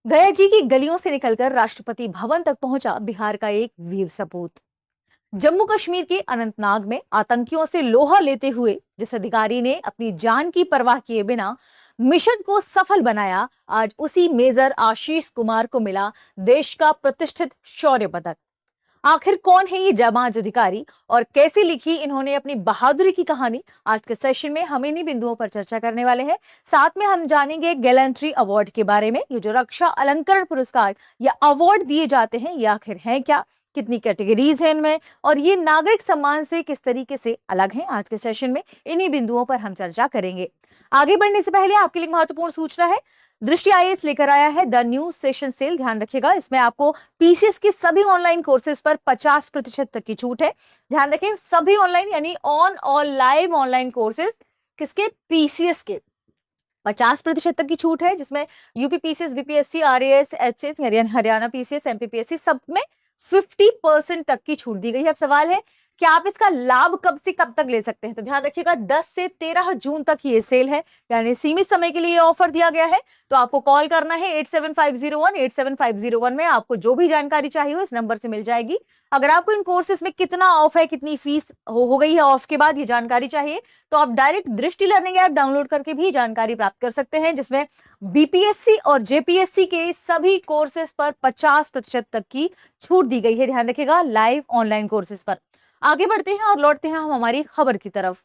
गया जी की गलियों से निकलकर राष्ट्रपति भवन तक पहुंचा बिहार का एक वीर सपूत। जम्मू कश्मीर के अनंतनाग में आतंकियों से लोहा लेते हुए जिस अधिकारी ने अपनी जान की परवाह किए बिना मिशन को सफल बनाया, आज उसी मेजर आशीष कुमार को मिला देश का प्रतिष्ठित शौर्य पदक। आखिर कौन है ये जाबाज अधिकारी और कैसे लिखी इन्होंने अपनी बहादुरी की कहानी, आज के सेशन में हम इन्हीं बिंदुओं पर चर्चा करने वाले हैं। साथ में हम जानेंगे गैलेंट्री अवार्ड के बारे में। ये जो रक्षा अलंकरण पुरस्कार या अवार्ड दिए जाते हैं, ये आखिर हैं क्या, कितनी कैटेगरीज हैं इनमें, और ये नागरिक सम्मान से किस तरीके से अलग हैं। आज के सेशन में इन्हीं बिंदुओं पर हम चर्चा करेंगे। आगे बढ़ने से पहले आपके लिए महत्वपूर्ण सूचना है। दृष्टि आईएएस लेकर आया है द न्यू सेशन सेल। ध्यान रखिएगा, इसमें आपको पीसीएस के सभी ऑनलाइन कोर्सेज पर 50% तक की छूट है। ध्यान रखें, सभी ऑनलाइन यानी ऑन और लाइव ऑनलाइन कोर्सेज किसके, पीसीएस के 50% तक की छूट है, जिसमें UP PCS, BPSC, RAS, HS, Haryana PCS, MP PSC, सब में 50% तक की छूट दी गई है। अब सवाल है कि आप इसका लाभ कब से कब तक ले सकते हैं। तो ध्यान रखिएगा, 10 से 13 जून तक ये सेल है, यानी सीमित समय के लिए ये ऑफर दिया गया है। तो आपको कॉल करना है 8750187501 में। आपको जो भी जानकारी चाहिए हो इस नंबर से मिल जाएगी। अगर आपको इन कोर्सेज में कितना ऑफ है, कितनी फीस हो गई है ऑफ के बाद, ये जानकारी चाहिए तो आप डायरेक्ट दृष्टि लर्निंग ऐप डाउनलोड करके भी जानकारी प्राप्त कर सकते हैं, जिसमें बीपीएससी और जेपीएससी के सभी कोर्सेज पर 50% तक की छूट दी गई है। ध्यान रखिएगा, लाइव ऑनलाइन कोर्सेज पर। आगे बढ़ते हैं और लौटते हैं हम हमारी खबर की तरफ।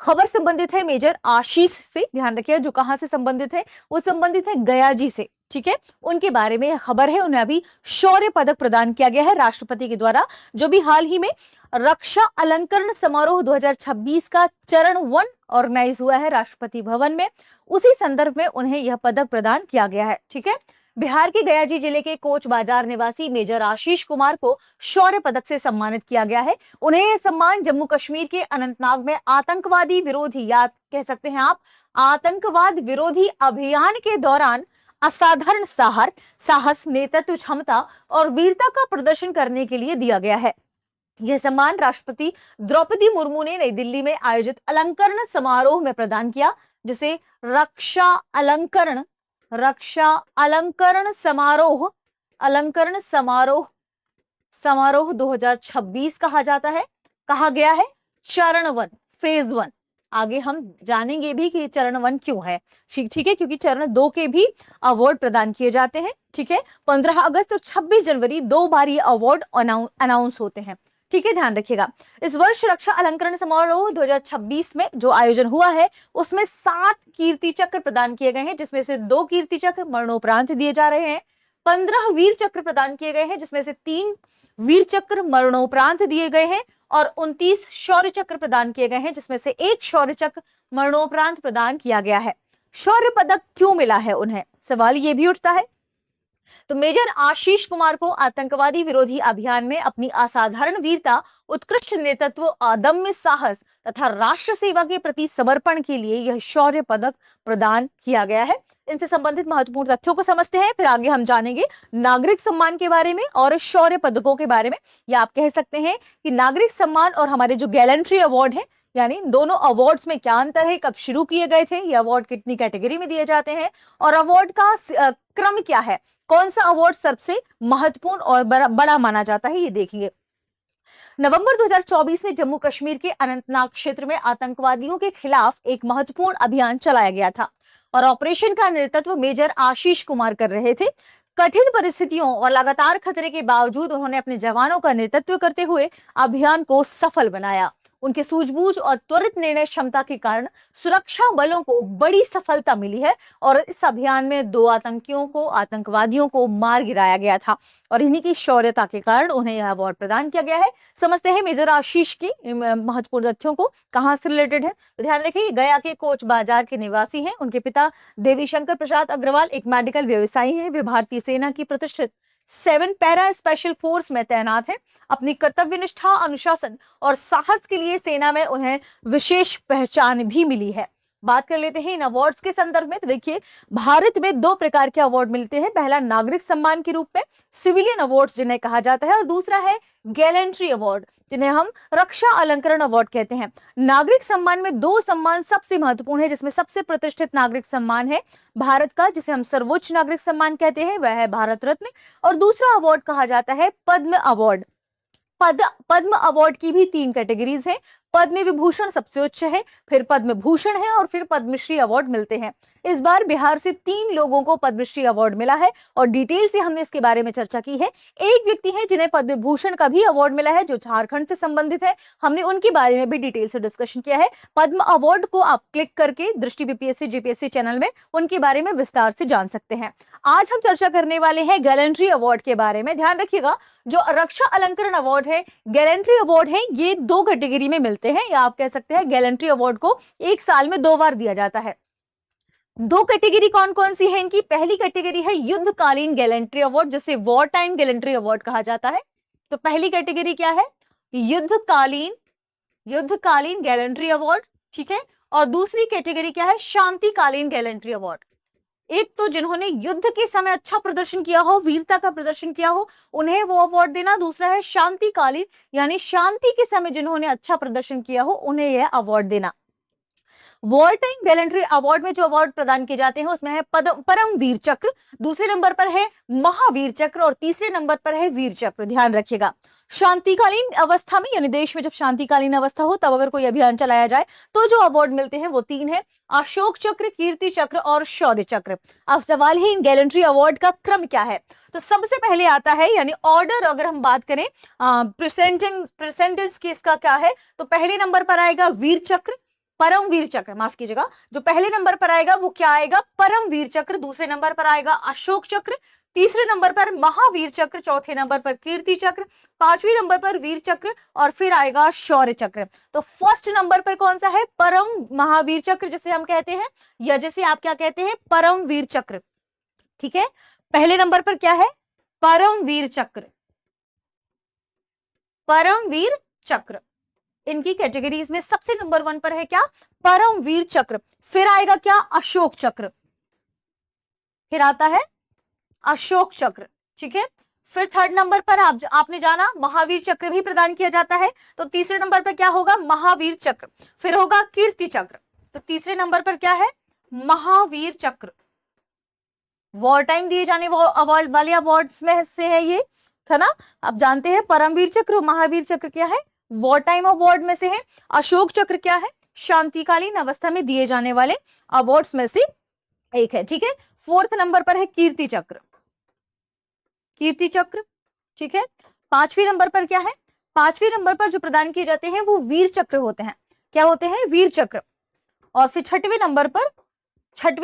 खबर संबंधित है मेजर आशीष से। ध्यान रखिए, जो कहां से संबंधित है, वो संबंधित है गया जी से। ठीक है, उनके बारे में खबर है। उन्हें अभी शौर्य पदक प्रदान किया गया है राष्ट्रपति के द्वारा, जो भी हाल ही में रक्षा अलंकरण समारोह 2026 का चरण 1 ऑर्गेनाइज हुआ है राष्ट्रपति भवन में। उसी संदर्भ में उन्हें यह पदक प्रदान किया गया है। ठीक है, बिहार के गया जी जिले के कोच बाजार निवासी मेजर आशीष कुमार को शौर्य पदक से सम्मानित किया गया है। उन्हें यह सम्मान जम्मू कश्मीर के अनंतनाग में आतंकवादी विरोधी, या कह सकते हैं आप आतंकवाद विरोधी अभियान के दौरान असाधारण साहस, नेतृत्व क्षमता और वीरता का प्रदर्शन करने के लिए दिया गया है। यह सम्मान राष्ट्रपति द्रौपदी मुर्मू ने नई दिल्ली में आयोजित अलंकरण समारोह में प्रदान किया, जिसे रक्षा अलंकरण समारोह 2026 कहा जाता है। कहा गया है चरण 1, फेज 1। आगे हम जानेंगे भी कि चरण 1 क्यों है। ठीक है, क्योंकि चरण 2 के भी अवार्ड प्रदान किए जाते हैं। ठीक है, 15 अगस्त और 26 जनवरी 2 बार ये अवार्ड अनाउंस होते हैं। ठीक है, ध्यान रखिएगा। इस वर्ष रक्षा अलंकरण समारोह 2026 में जो आयोजन हुआ है, उसमें 7 कीर्ति चक्र प्रदान किए गए हैं, जिसमें से 2 कीर्ति चक्र मरणोपरांत दिए जा रहे हैं। 15 वीर चक्र प्रदान किए गए हैं, जिसमें से 3 वीर चक्र मरणोपरांत दिए गए हैं और 29 शौर्य चक्र प्रदान किए गए हैं, जिसमें से 1 शौर्य चक्र मरणोपरांत प्रदान किया गया है। शौर्य पदक क्यों मिला है उन्हें, सवाल ये भी उठता है। तो मेजर आशीष कुमार को आतंकवादी विरोधी अभियान में अपनी असाधारण वीरता, उत्कृष्ट नेतृत्व, अदम्य साहस तथा राष्ट्र सेवा के प्रति समर्पण के लिए यह शौर्य पदक प्रदान किया गया है। इनसे संबंधित महत्वपूर्ण तथ्यों को समझते हैं, फिर आगे हम जानेंगे नागरिक सम्मान के बारे में और शौर्य पदकों के बारे में। या आप कह सकते हैं कि नागरिक सम्मान और हमारे जो गैलेंट्री अवार्ड है, यानी दोनों अवार्ड्स में क्या अंतर है, कब शुरू किए गए थे, ये अवार्ड कितनी कैटेगरी में दिए जाते हैं, और अवार्ड का क्रम क्या है, कौन सा अवार्ड सबसे महत्वपूर्ण और बड़ा माना जाता है, ये देखेंगे। नवंबर 2024 में जम्मू कश्मीर के अनंतनाग क्षेत्र में आतंकवादियों के खिलाफ एक महत्वपूर्ण अभियान चलाया गया था और ऑपरेशन का नेतृत्व मेजर आशीष कुमार कर रहे थे। कठिन परिस्थितियों और लगातार खतरे के बावजूद उन्होंने अपने जवानों का नेतृत्व करते हुए अभियान को सफल बनाया। उनके सूझबूझ और त्वरित निर्णय क्षमता के कारण सुरक्षा बलों को बड़ी सफलता मिली है और इस अभियान में 2 आतंकवादियों को मार गिराया गया था और इन्हीं की शौर्यता के कारण उन्हें यह अवार्ड प्रदान किया गया है। समझते हैं मेजर आशीष की महत्वपूर्ण तथ्यों को, कहां से रिलेटेड है। तो ध्यान रखिए, गया के कोच बाजार के निवासी हैं। उनके पिता देवीशंकर प्रसाद अग्रवाल एक मेडिकल व्यवसायी हैं। वे भारतीय सेना की प्रतिष्ठित 7 पैरा स्पेशल फोर्स में तैनात है। अपनी कर्तव्यनिष्ठा, अनुशासन और साहस के लिए सेना में उन्हें विशेष पहचान भी मिली है। बात कर लेते हैं इन अवार्ड्स के संदर्भ में। तो देखिए, भारत में दो प्रकार के अवार्ड मिलते हैं। पहला नागरिक सम्मान के रूप में सिविलियन अवार्ड्स जिन्हें कहा जाता है, और दूसरा है गैलेंट्री अवार्ड जिन्हें हम रक्षा अलंकरण अवार्ड कहते हैं। नागरिक सम्मान में दो सम्मान सबसे महत्वपूर्ण है, जिसमें सबसे प्रतिष्ठित नागरिक सम्मान है भारत का, जिसे हम सर्वोच्च नागरिक सम्मान कहते हैं, वह है भारत रत्न। और दूसरा अवार्ड कहा जाता है पद्म अवार्ड। पद्म अवार्ड की भी 3 कैटेगरीज हैं। पद्म विभूषण सबसे उच्च है, फिर पद्म भूषण है, और फिर पद्मश्री अवार्ड मिलते हैं। इस बार बिहार से 3 लोगों को पद्मश्री अवार्ड मिला है, और डिटेल से हमने इसके बारे में चर्चा की है। एक व्यक्ति है जिन्हें पद्म भूषण का भी अवार्ड मिला है, जो झारखंड से संबंधित है। हमने उनके बारे में भी डिटेल से डिस्कशन किया है। पद्म अवार्ड को आप क्लिक करके दृष्टि बीपीएससी जीपीएससी चैनल में उनके बारे में विस्तार से जान सकते हैं। आज हम चर्चा करने वाले हैं गैलेंट्री अवार्ड के बारे में। ध्यान रखिएगा, जो रक्षा अलंकरण अवार्ड है, गैलेंट्री अवार्ड है, ये 2 कैटेगरी में मिलते हैं, या आप कह सकते हैं गैलेंट्री अवार्ड को 1 साल में 2 बार दिया जाता है। 2 कैटेगरी कौन कौन सी है इनकी? पहली कैटेगरी है युद्धकालीन गैलेंट्री अवार्ड, जिसे वॉर टाइम गैलेंट्री अवार्ड कहा जाता है। तो पहली कैटेगरी क्या है? युद्धकालीन गैलेंट्री अवार्ड, ठीक है। और दूसरी कैटेगरी क्या है? शांतिकालीन गैलेंट्री अवार्ड। एक तो जिन्होंने युद्ध के समय अच्छा प्रदर्शन किया हो, वीरता का प्रदर्शन किया हो, उन्हें वो अवार्ड देना। दूसरा है शांतिकालीन, यानी शांति के समय जिन्होंने अच्छा प्रदर्शन किया हो, उन्हें यह अवार्ड देना। वॉर टाइम गैलेंट्री अवार्ड में जो अवार्ड प्रदान किए जाते हैं उसमें है परम वीर चक्र, दूसरे नंबर पर है महावीर चक्र, और तीसरे नंबर पर है वीर चक्र। ध्यान रखिएगा, शांतिकालीन अवस्था में, यानी देश में जब शांतिकालीन अवस्था हो तब अगर कोई अभियान चलाया जाए तो जो अवार्ड मिलते हैं वो 3 है: अशोक चक्र, कीर्ति चक्र और शौर्य चक्र। अब सवाल है इन गैलेंट्री अवार्ड का क्रम क्या है। तो सबसे पहले आता है, यानी ऑर्डर अगर हम बात करें प्रेजेंटेंस की, इसका क्या है, तो पहले नंबर पर आएगा वीर चक्र, परम वीर चक्र, माफ कीजिएगा, जो पहले नंबर पर आएगा वो क्या आएगा? परम वीर चक्र। दूसरे नंबर पर आएगा अशोक चक्र, तीसरे नंबर पर महावीर चक्र, चौथे नंबर पर कीर्ति चक्र, 5वें नंबर पर वीर चक्र, और फिर आएगा शौर्य चक्र। तो फर्स्ट नंबर पर कौन सा है? परम महावीर चक्र जिसे हम कहते हैं, या जिसे आप क्या कहते हैं? परम वीर चक्र, ठीक है। पहले नंबर पर क्या है? परम वीर चक्र, परम वीर चक्र। इनकी कैटेगरीज में सबसे नंबर 1 पर है क्या? परम वीर चक्र। फिर आएगा क्या? अशोक चक्र, फिर आता है अशोक चक्र, ठीक है। फिर थर्ड नंबर पर आपने जाना महावीर चक्र भी प्रदान किया जाता है, तो तीसरे नंबर पर क्या होगा? महावीर चक्र। फिर होगा कीर्ति चक्र, तो तीसरे नंबर पर क्या है? महावीर चक्र। वॉर टाइम दिए जाने अवार्ड वाले अवार्ड्स में से है ये, है ना। आप जानते हैं परमवीर चक्र और महावीर चक्र क्या है? वॉर टाइम अवार्ड में से है। अशोक चक्र क्या है? शांतिकालीन अवस्था में दिए जाने वाले अवार्ड्स में से एक है, ठीक है। 4th नंबर पर है कीर्ति चक्र, कीर्ति चक्र, ठीक है। 5वें नंबर पर क्या है? 5वें नंबर पर जो प्रदान किए जाते हैं वो वीर चक्र होते हैं। क्या होते हैं? वीर चक्र। और फिर 6वें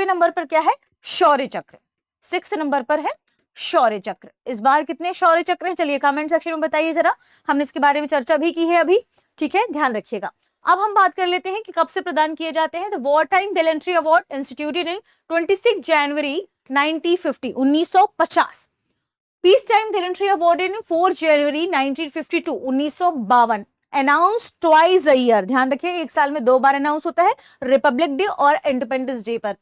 नंबर पर क्या है? शौर्य चक्र। 6th नंबर पर है शौर्य चक्र। इस बार कितने शौर्य चक्र हैं? चलिए कमेंट सेक्शन में बताइए जरा, हमने इसके बारे में चर्चा भी की है अभी, ठीक है, ध्यान रखिएगा। अब हम बात कर लेते हैं कि कब से प्रदान किए जाते हैं। तो war time gallantry award instituted in 26 January 1950। Peace time gallantry award in 4 January 1952, 1952। Announce twice a year, ध्यान रखिए, एक साल में 2 बार अनाउंस होता है, रिपब्लिक डे और इंडिपेंडेंस डे पर।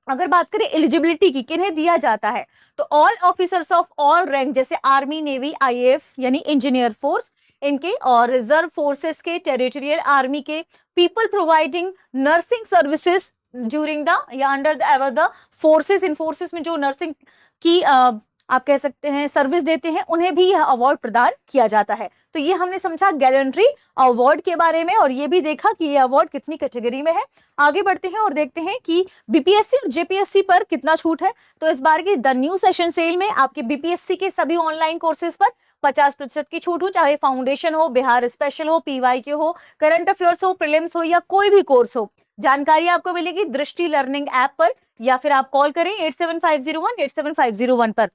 अगर बात करें एलिजिबिलिटी की, किन्हें दिया जाता है, तो all officers of all rank, जैसे आर्मी, नेवी, आईएएफ यानी इंजीनियर फोर्स इनके, और रिजर्व फोर्सेस के, टेरिटोरियल आर्मी के, people providing nursing services during the या अंडर द फोर्सेस, इन फोर्सेस में जो नर्सिंग की आप कह सकते हैं सर्विस देते हैं, उन्हें भी यह अवार्ड प्रदान किया जाता है। तो ये हमने समझा गैलेंट्री अवार्ड के बारे में, और ये भी देखा कि ये अवार्ड कितनी कैटेगरी में है। आगे बढ़ते हैं और देखते हैं कि बीपीएससी और जेपीएससी पर कितना छूट है। तो इस बार की द न्यू सेशन सेल में आपके बीपीएससी के सभी ऑनलाइन कोर्सेज पर 50% की छूट हो, चाहे फाउंडेशन हो, बिहार स्पेशल हो, पीवाईक्यू हो, करंट अफेयर्स हो, प्रीलिम्स हो, या कोई भी कोर्स हो। जानकारी आपको मिलेगी दृष्टि लर्निंग ऐप पर, या फिर आप कॉल करें 8750187501 पर।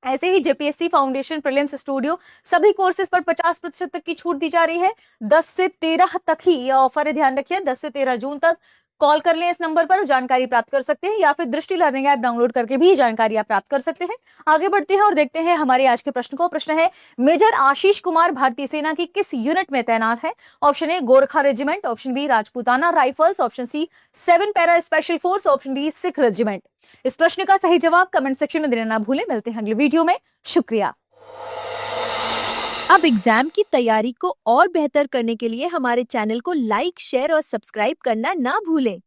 ऐसे ही जेपीएससी, फाउंडेशन, प्रीलिम्स, स्टूडियो सभी कोर्सेज पर 50% तक की छूट दी जा रही है। 10 से 13 तक ही ये ऑफर है, ध्यान रखिए, 10 से 13 जून तक कॉल कर लें इस नंबर पर, जानकारी प्राप्त कर सकते हैं, या फिर दृष्टि लर्निंग ऐप डाउनलोड करके भी जानकारी आप प्राप्त कर सकते हैं। आगे बढ़ते हैं और देखते हैं हमारे आज के प्रश्न को। प्रश्न है, मेजर आशीष कुमार भारतीय सेना की किस यूनिट में तैनात है? Option A Gorkha regiment, option B Rajputana rifles, option C 7 para special force, option D Sikh regiment. इस प्रश्न का सही जवाब कमेंट सेक्शन में देना ना भूलें। मिलते हैं अगले वीडियो में। शुक्रिया। अब एग्जाम की तैयारी को और बेहतर करने के लिए हमारे चैनल को लाइक, शेयर और सब्सक्राइब करना ना भूलें।